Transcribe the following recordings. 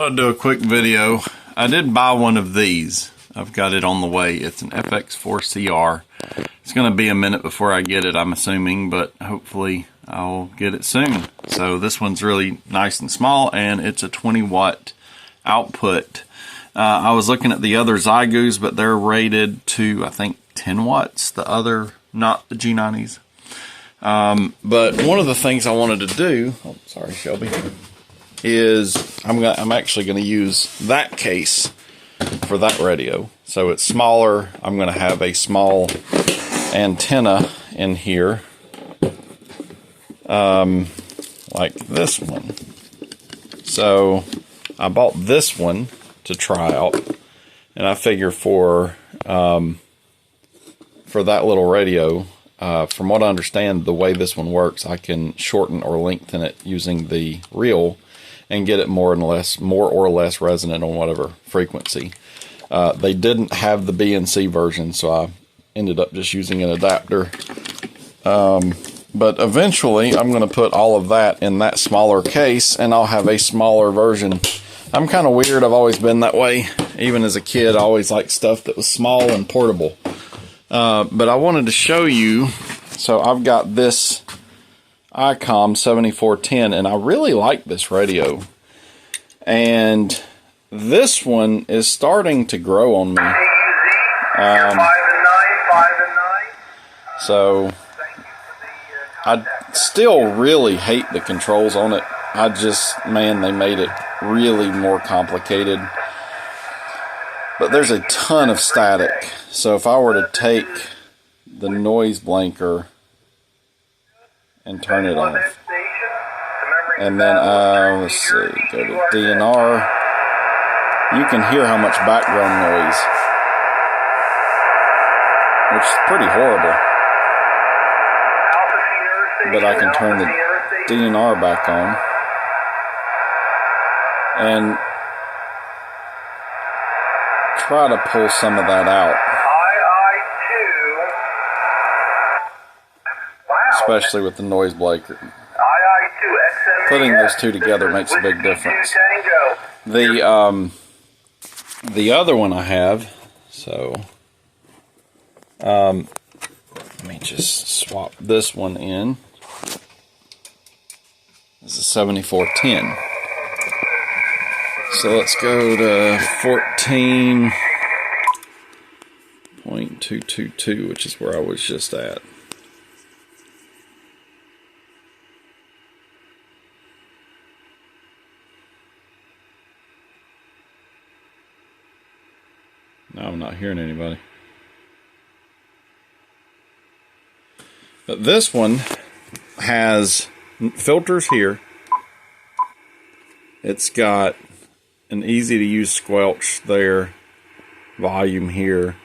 I'll do a quick video. I did buy one of these. I've got it on the way. It's an fx-4cr. It's going to be a minute before I get it, I'm assuming, but hopefully I'll get it soon. So this one's really nice and small, and it's a 20 watt output. I was looking at the other Xiegus, but they're rated to, I think, 10 watts. The other, not the G90s. But one of the things I wanted to do, oh, sorry, Shelby, is I'm actually going to use that case for that radio. So it's smaller. I'm going to have a small antenna in here, like this one. So I bought this one to try out, and I figure for that little radio, from what I understand, the way this one works, I can shorten or lengthen it using the reel and get it more or less resonant on whatever frequency. They didn't have the BNC version, so I ended up just using an adapter. But eventually, I'm going to put all of that in that smaller case, and I'll have a smaller version. I'm kind of weird. I've always been that way. Even as a kid, I always liked stuff that was small and portable. But I wanted to show you, so I've got this Icom 7410, and I really like this radio. And this one is starting to grow on me. So I still really hate the controls on it. Man, they made it really more complicated. But there's a ton of static. So if I were to take the noise blanker and turn it off, and then let's see, go to DNR, you can hear how much background noise, which is pretty horrible. But I can turn the DNR back on and try to pull some of that out. Especially with the noise blanker. Putting those two together makes a big difference. The other one I have, so let me just swap this one in. This is 7410. So let's go to 14.222, which is where I was just at. Now I'm not hearing anybody. But this one has filters here. It's got an easy to use squelch there, volume here,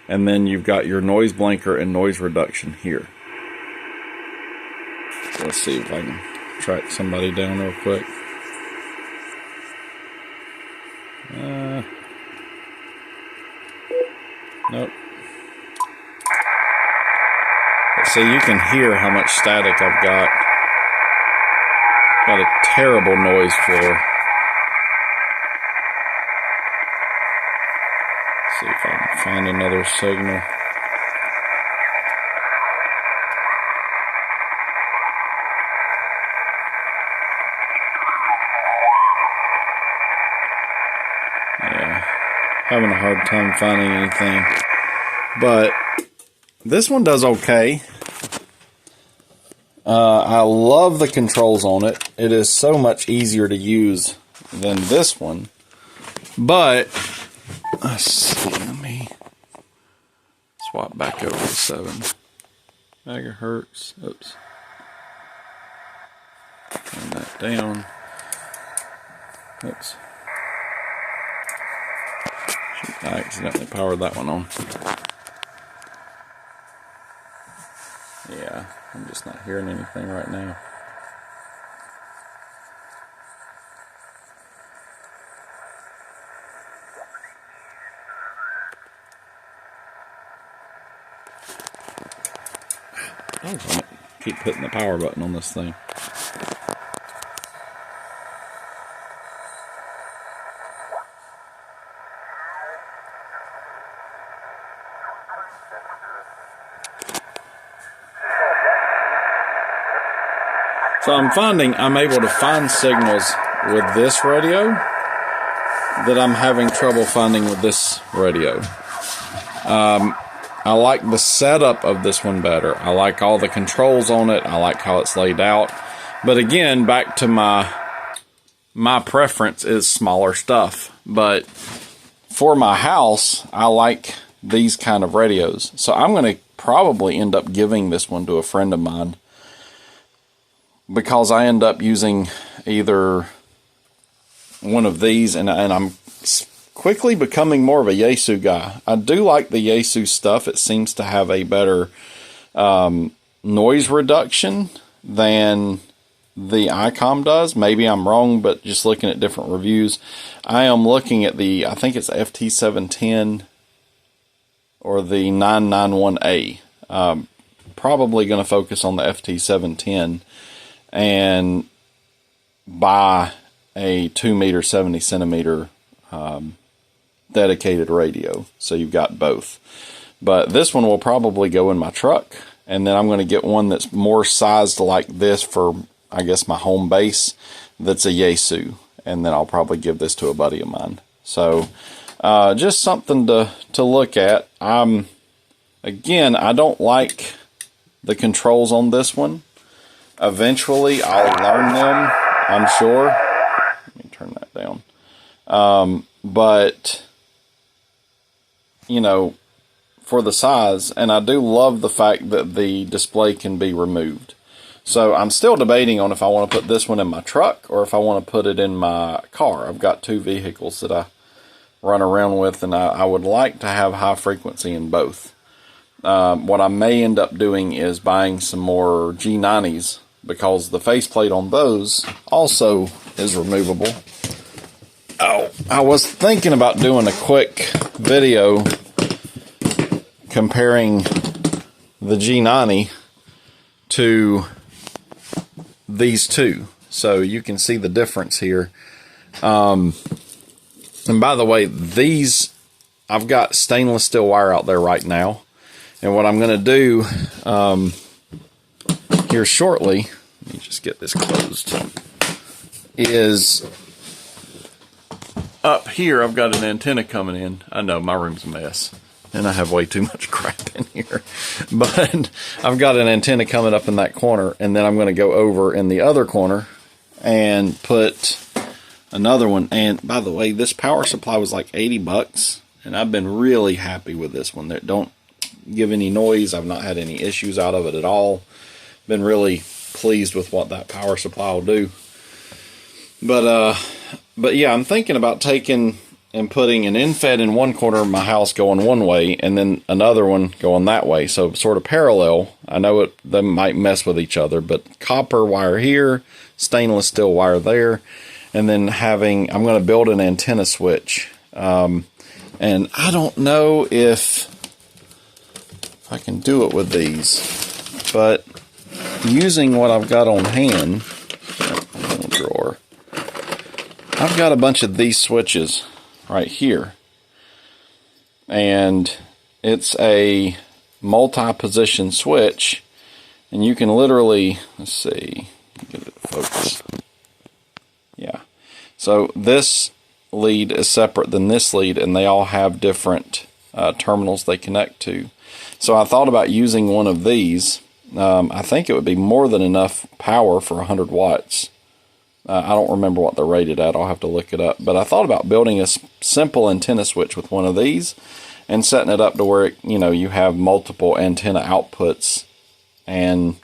and then you've got your noise blanker and noise reduction here. So let's see if I can track somebody down real quick. Nope. So you can hear how much static I've got. Got a terrible noise floor. Let's see if I can find another signal. Yeah, having a hard time finding anything. But this one does okay. I love the controls on it. It is so much easier to use than this one. But let's see, let me swap back over to 7 megahertz. Oops. Turn that down. Oops. I accidentally powered that one on. Yeah, I'm just not hearing anything right now. Oh, I'm gonna keep hitting the power button on this thing. So I'm finding I'm able to find signals with this radio that I'm having trouble finding with this radio. I like the setup of this one better. I like all the controls on it. I like how it's laid out. But again, back to my preference is smaller stuff. But for my house, I like these kind of radios. So I'm going to probably end up giving this one to a friend of mine, because I end up using either one of these, and I'm quickly becoming more of a Yaesu guy. I do like the Yaesu stuff. It seems to have a better noise reduction than the Icom does. Maybe I'm wrong, but just looking at different reviews, I am looking at I think it's FT710 or the 991A. Probably going to focus on the FT710 and buy a 2 meter 70 centimeter dedicated radio, so you've got both. But this one will probably go in my truck, and then I'm going to get one that's more sized like this for, I guess, my home base, that's a Yaesu, and then I'll probably give this to a buddy of mine. So just something to look at. Again, I don't like the controls on this one. Eventually I'll learn them, I'm sure. Let me turn that down. But, you know, for the size, and I do love the fact that the display can be removed. So I'm still debating on if I want to put this one in my truck or if I want to put it in my car. I've got two vehicles that I run around with, and I would like to have high frequency in both. What I may end up doing is buying some more G90s, because the faceplate on those also is removable. Oh, I was thinking about doing a quick video comparing the G90 to these two, so you can see the difference here. And by the way, these, I've got stainless steel wire out there right now, and what I'm going to do here shortly, let me just get this closed, is up here I've got an antenna coming in. I know my room's a mess and I have way too much crap in here, but I've got an antenna coming up in that corner, and then I'm going to go over in the other corner and put another one. And by the way, this power supply was like 80 bucks, and I've been really happy with this one. They don't give any noise. I've not had any issues out of it at all. Been really pleased with what that power supply will do. But yeah, I'm thinking about taking and putting an in-fed in one corner of my house going one way, and then another one going that way, so sort of parallel. I know they might mess with each other, but copper wire here, stainless steel wire there, and then I'm going to build an antenna switch. And I don't know if I can do it with these, but using what I've got on hand, drawer, I've got a bunch of these switches right here, and it's a multi-position switch, and you can literally, let's see, get it to focus. Yeah, so this lead is separate than this lead, and they all have different terminals they connect to. So I thought about using one of these. I think it would be more than enough power for 100 watts. I don't remember what they're rated at. I'll have to look it up. But I thought about building a simple antenna switch with one of these and setting it up to where you have multiple antenna outputs, and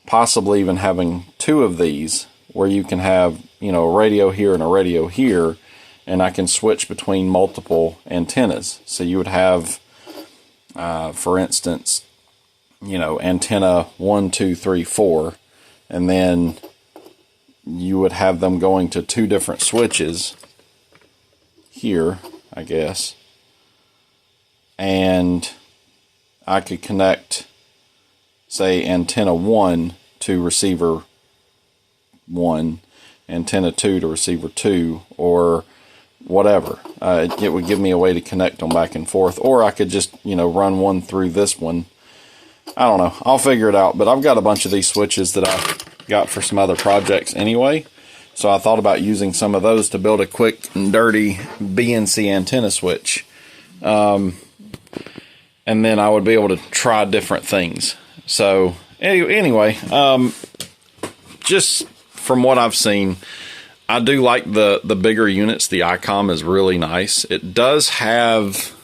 possibly even having two of these where you can have a radio here and a radio here, and I can switch between multiple antennas. So you would have, for instance, antenna 1, 2, 3, 4, and then you would have them going to two different switches here, I guess, and I could connect, say, antenna 1 to receiver 1, antenna 2 to receiver 2, or whatever. It would give me a way to connect them back and forth, or I could just, you know, run one through this one. I don't know. I'll figure it out, but I've got a bunch of these switches that I got for some other projects anyway, so I thought about using some of those to build a quick and dirty BNC antenna switch. And then I would be able to try different things. So anyway, just from what I've seen, I do like the bigger units. The Icom is really nice. It does have,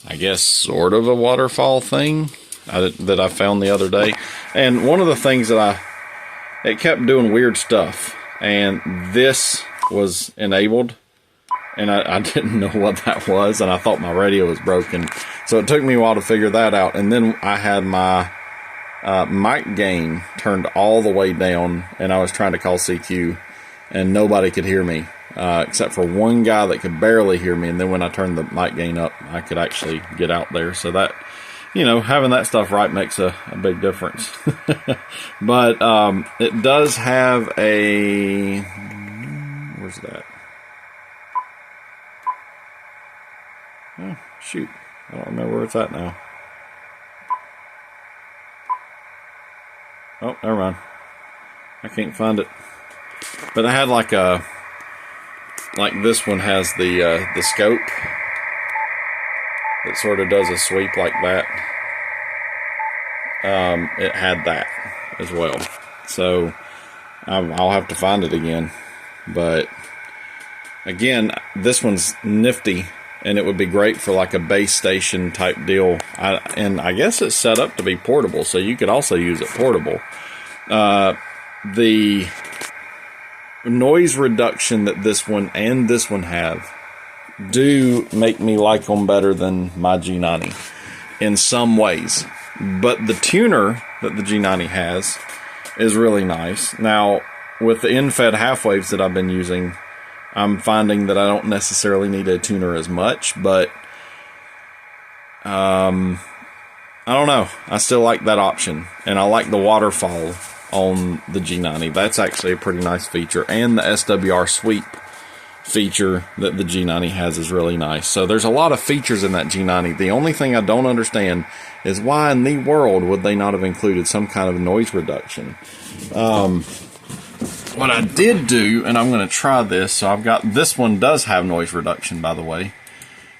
I guess, sort of a waterfall thing that I found the other day. And one of the things that it kept doing weird stuff, and this was enabled, and I didn't know what that was, and I thought my radio was broken. So it took me a while to figure that out. And then I had my mic gain turned all the way down, and I was trying to call CQ, and nobody could hear me, except for one guy that could barely hear me. And then when I turned the mic gain up, I could actually get out there. So that, you know, having that stuff right makes a big difference. But it does have a, where's that? Oh, shoot. I don't remember where it's at now. Oh, never mind. I can't find it. But I had like this one has the scope that sort of does a sweep like that. It had that as well. So I'll have to find it again. But again, this one's nifty, and it would be great for like a base station type deal. And I guess it's set up to be portable, so you could also use it portable. The noise reduction that this one and this one have do make me like them better than my G90 in some ways. But the tuner that the G90 has is really nice. Now, with the in-fed half waves that I've been using, I'm finding that I don't necessarily need a tuner as much, but I don't know. I still like that option, and I like the waterfall on the G90. That's actually a pretty nice feature, and the SWR sweep feature that the G90 has is really nice. So there's a lot of features in that G90. The only thing I don't understand is why in the world would they not have included some kind of noise reduction. What I did do, and I'm going to try this, so I've got, this one does have noise reduction, by the way.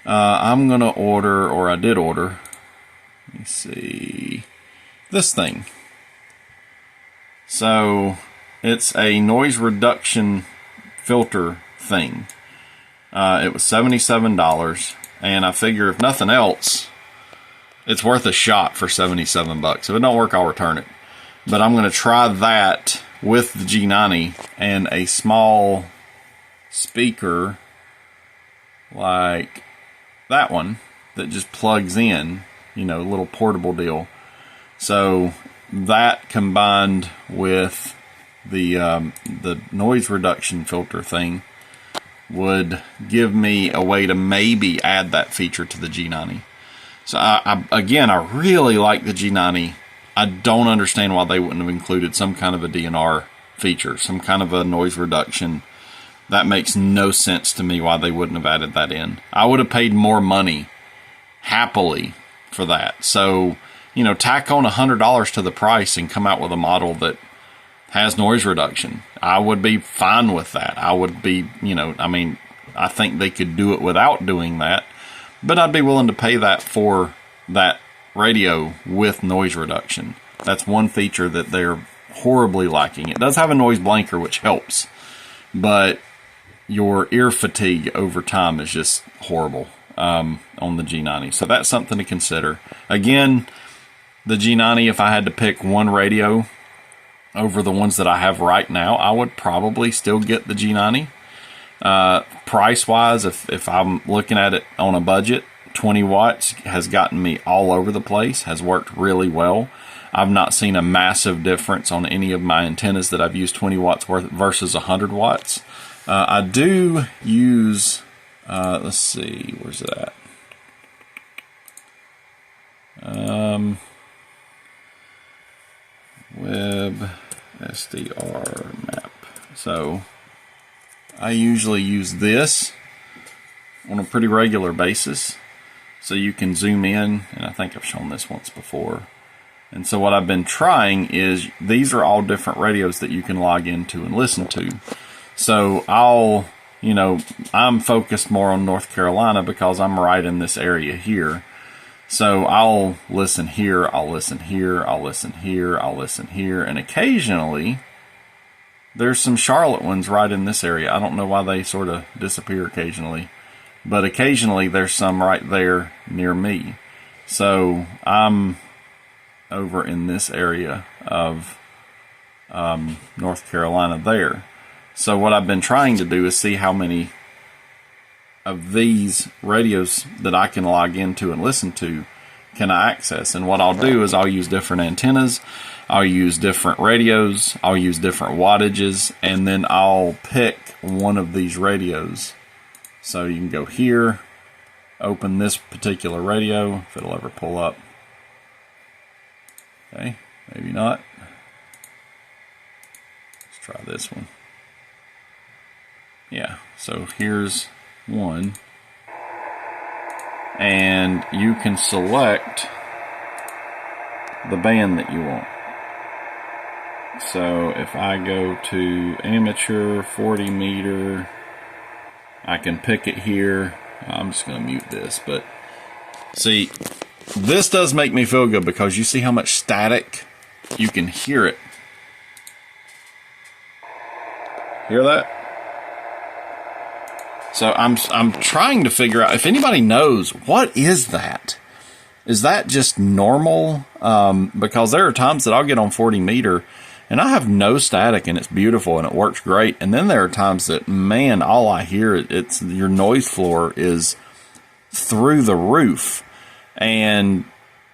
I'm going to order, or I did order, let me see, this thing. So it's a noise reduction filter thing. It was $77, and I figure if nothing else, it's worth a shot for $77. If it don't work, I'll return it. But I'm going to try that with the G90 and a small speaker like that one that just plugs in, you know, little portable deal. So that combined with the noise reduction filter thing would give me a way to maybe add that feature to the G90. So again, I really like the G90. I don't understand why they wouldn't have included some kind of a DNR feature, some kind of a noise reduction. That makes no sense to me why they wouldn't have added that in. I would have paid more money happily for that. So, you know, tack on $100 to the price and come out with a model that has noise reduction. I would be fine with that. I would be, you know, I mean, I think they could do it without doing that, but I'd be willing to pay that for that radio with noise reduction. That's one feature that they're horribly lacking. It does have a noise blanker, which helps, but your ear fatigue over time is just horrible on the G90. So that's something to consider. Again, the G90, if I had to pick one radio over the ones that I have right now, I would probably still get the G90. Price-wise, if I'm looking at it on a budget, 20 watts has gotten me all over the place, has worked really well. I've not seen a massive difference on any of my antennas that I've used 20 watts worth versus 100 watts. I do use, let's see, where's it at? Web SDR map. So I usually use this on a pretty regular basis. So you can zoom in, and I think I've shown this once before. And so what I've been trying is, these are all different radios that you can log into and listen to. So I'm focused more on North Carolina because I'm right in this area here. So I'll listen here, I'll listen here, I'll listen here, I'll listen here, and occasionally there's some Charlotte ones right in this area. I don't know why they sort of disappear occasionally, but occasionally there's some right there near me. So I'm over in this area of North Carolina there. So what I've been trying to do is see how many of these radios that I can log into and listen to can I access. And what I'll do is I'll use different antennas, I'll use different radios, I'll use different wattages, and then I'll pick one of these radios. So you can go here, open this particular radio, if it'll ever pull up. Okay, maybe not. Let's try this one. Yeah, so here's one. And you can select the band that you want. So if I go to amateur 40 meter, I can pick it here. I'm just going to mute this, but see, this does make me feel good because you see how much static? You can hear it. Hear that? So I'm trying to figure out if anybody knows, what is that? Is that just normal? Because there are times that I'll get on 40 meter and I have no static and it's beautiful and it works great. And then there are times that, man, all I hear, it's your noise floor is through the roof. And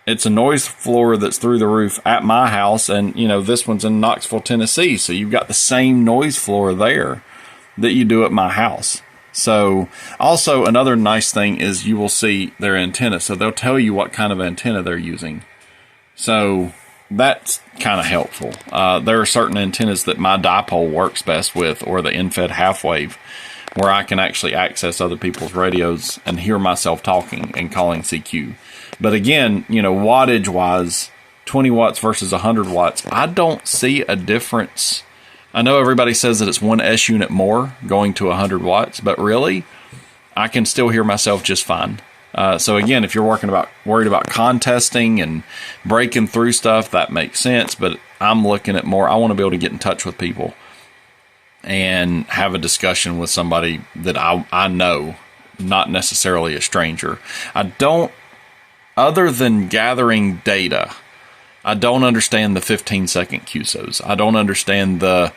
it's a noise floor that's through the roof at my house. And, this one's in Knoxville, Tennessee. So you've got the same noise floor there that you do at my house. So also another nice thing is you will see their antenna. So they'll tell you what kind of antenna they're using. So that's kind of helpful. There are certain antennas that my dipole works best with, or the end-fed half-wave, where I can actually access other people's radios and hear myself talking and calling CQ. But again, wattage-wise, 20 watts versus 100 watts, I don't see a difference. I know everybody says that it's one S unit more going to 100 watts, but really, I can still hear myself just fine. So again, if you're worried about contesting and breaking through stuff, that makes sense. But I'm looking at more, I want to be able to get in touch with people and have a discussion with somebody that I know, not necessarily a stranger. Other than gathering data, I don't understand the 15-second QSOs. I don't understand the,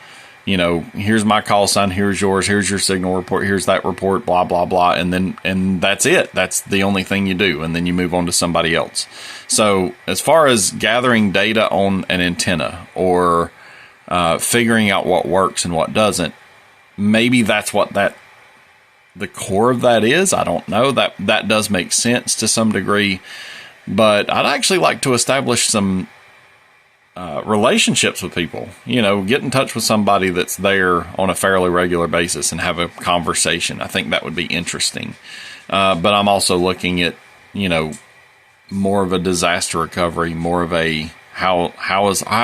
here's my call sign, here's yours, here's your signal report, here's that report, blah, blah, blah. And that's it. That's the only thing you do. And then you move on to somebody else. So as far as gathering data on an antenna or figuring out what works and what doesn't, maybe that's what the core of that is. I don't know. That does make sense to some degree. But I'd actually like to establish some relationships with people, get in touch with somebody that's there on a fairly regular basis and have a conversation. I think that would be interesting. But I'm also looking at, more of a disaster recovery, more of a how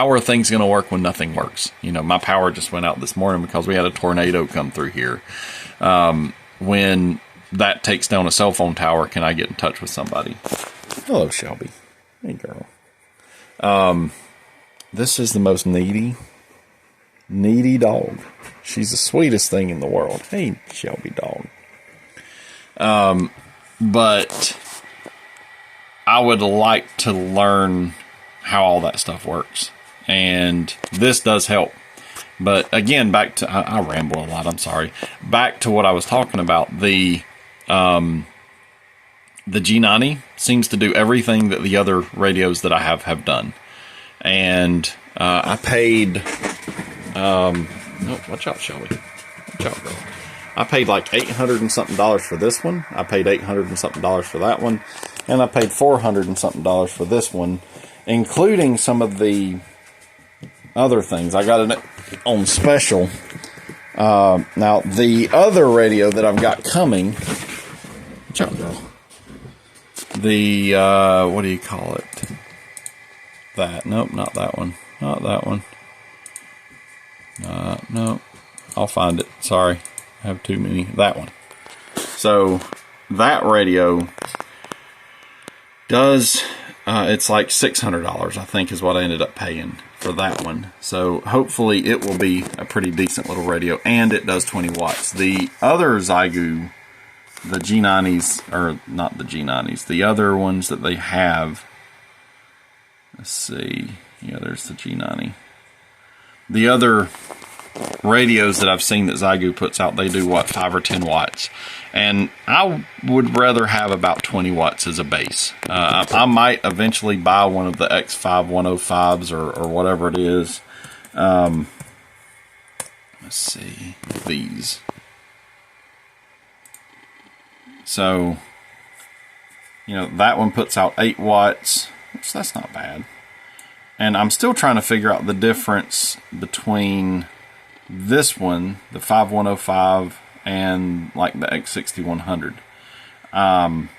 are things going to work when nothing works? My power just went out this morning because we had a tornado come through here. When that takes down a cell phone tower, can I get in touch with somebody? Hello, Shelby. Hey, girl. This is the most needy dog. She's the sweetest thing in the world. Hey, Shelby dog. But I would like to learn how all that stuff works. And this does help. But again, back to, I ramble a lot, I'm sorry. Back to what I was talking about, the G90 seems to do everything that the other radios that I have done. And I paid, watch out, Shelby. Watch out, girl. I paid like $800 and something for this one. I paid $800 and something for that one. And I paid $400 and something for this one, including some of the other things. I got it on special. Now, the other radio that I've got coming The, what do you call it? That. Nope, not that one. Not that one. No. I'll find it. Sorry. I have too many. That one. So, that radio does, it's like $600, I think, is what I ended up paying for that one. So, hopefully, it will be a pretty decent little radio, and it does 20 watts. The other Xiegu, the G90s, or not the G90s, the other ones that they have, let's see, yeah, there's the G90. The other radios that I've seen that Xiegu puts out, they do, what, 5 or 10 watts. And I would rather have about 20 watts as a base. I might eventually buy one of the X5 105s or whatever it is. Let's see, these. So, you know, that one puts out 8 watts, which that's not bad. And I'm still trying to figure out the difference between this one, the 5105, and like the X6100. And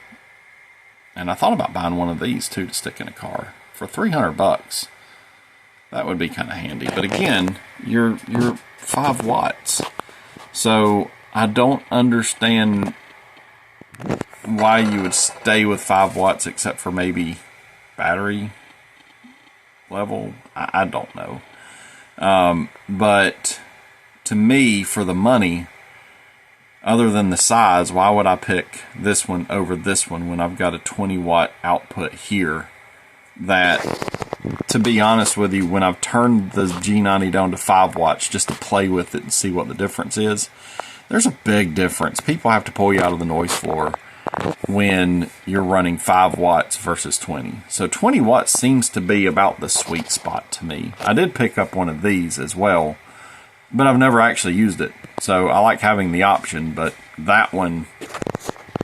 I thought about buying one of these too to stick in a car for $300. That would be kind of handy. But again, you're 5 watts. So I don't understand why you would stay with 5 watts except for maybe battery level. I don't know. But to me, for the money, other than the size, why would I pick this one over this one when I've got a 20 watt output here that, to be honest with you, when I've turned the G90 down to 5 watts just to play with it and see what the difference is, there's a big difference. People have to pull you out of the noise floor when you're running 5 watts versus 20. So 20 watts seems to be about the sweet spot to me. I did pick up one of these as well, but I've never actually used it. So I like having the option, but that one,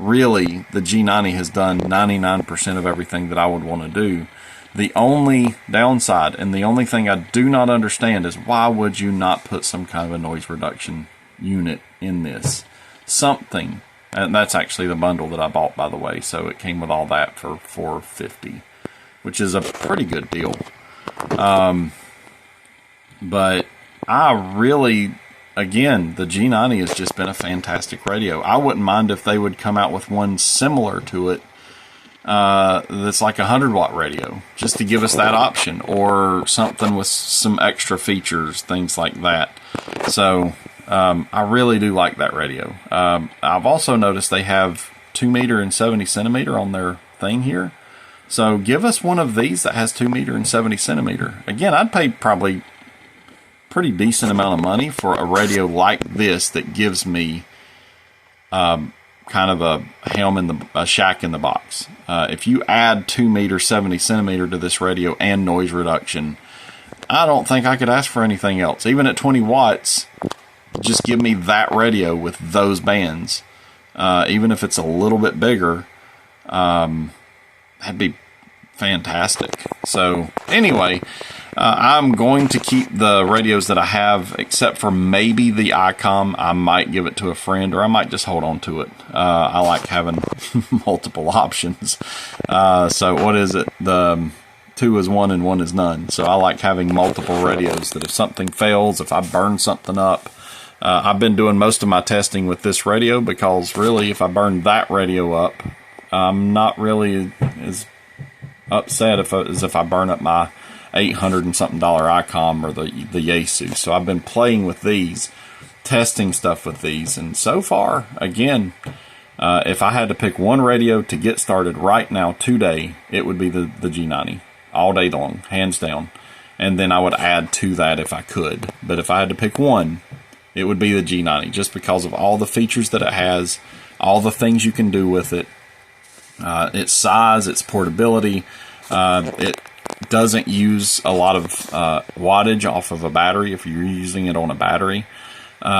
really, the G90 has done 99% of everything that I would want to do. The only downside, and the only thing I do not understand, is why would you not put some kind of a noise reduction unit in this? Something. And that's actually the bundle that I bought, by the way. So it came with all that for $450, which is a pretty good deal. But I really, again, the G90 has just been a fantastic radio. I wouldn't mind if they would come out with one similar to it that's like a 100 watt radio, just to give us that option, or something with some extra features, things like that. So I really do like that radio. I've also noticed they have 2 meter and 70 centimeter on their thing here. So give us one of these that has 2 meter and 70 centimeter. Again, I'd pay probably pretty decent amount of money for a radio like this that gives me kind of a a shack in the box. If you add 2 meter 70 centimeter to this radio and noise reduction, I don't think I could ask for anything else. Even at 20 watts, just give me that radio with those bands. Even if it's a little bit bigger, that'd be fantastic. So anyway, I'm going to keep the radios that I have, except for maybe the Icom. I might give it to a friend, or I might just hold on to it. I like having multiple options. So what is it? The 2 is 1 and 1 is none. So I like having multiple radios that if something fails, if I burn something up, I've been doing most of my testing with this radio, because really if I burn that radio up, I'm not really as upset as if I burn up my $800 and something Icom or the Yaesu. So I've been playing with these, testing stuff with these, and so far, again, if I had to pick one radio to get started right now today, it would be the G90 all day long, hands down. And then I would add to that if I could. But if I had to pick one, it would be the G90, just because of all the features that it has, all the things you can do with it, its size, its portability. It doesn't use a lot of wattage off of a battery if you're using it on a battery,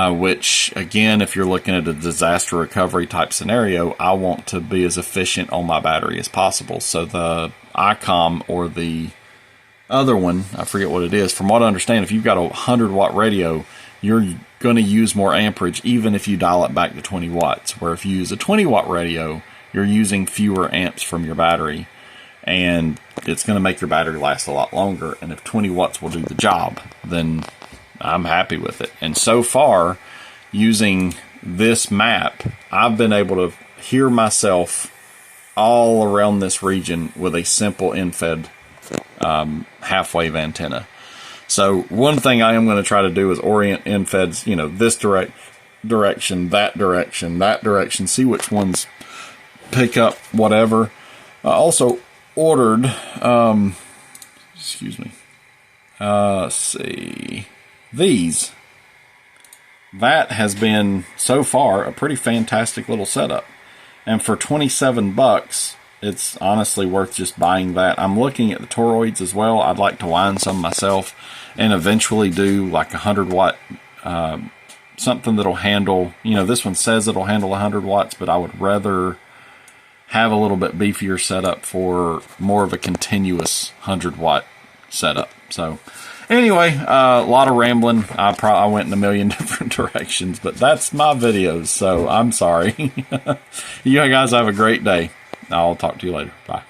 which, again, if you're looking at a disaster recovery type scenario, I want to be as efficient on my battery as possible. So the Icom or the other one, I forget what it is, from what I understand, if you've got a 100 watt radio, you're going to use more amperage even if you dial it back to 20 watts, where if you use a 20 watt radio, you're using fewer amps from your battery, and it's going to make your battery last a lot longer. And if 20 watts will do the job, then I'm happy with it. And so far, using this map, I've been able to hear myself all around this region with a simple in-fed half-wave antenna. So one thing I am going to try to do is orient in-feds, you know, this direction, that direction, that direction, see which ones pick up whatever. I also ordered, let's see, these. That has been, so far, a pretty fantastic little setup. And for 27 bucks, it's honestly worth just buying that. I'm looking at the toroids as well. I'd like to wind some myself and eventually do like 100 watt, something that'll handle, you know, this one says it'll handle 100 watts, but I would rather have a little bit beefier setup for more of a continuous 100 watt setup. So anyway, a lot of rambling. I went in a million different directions, but that's my videos, so I'm sorry. You guys have a great day. I'll talk to you later. Bye.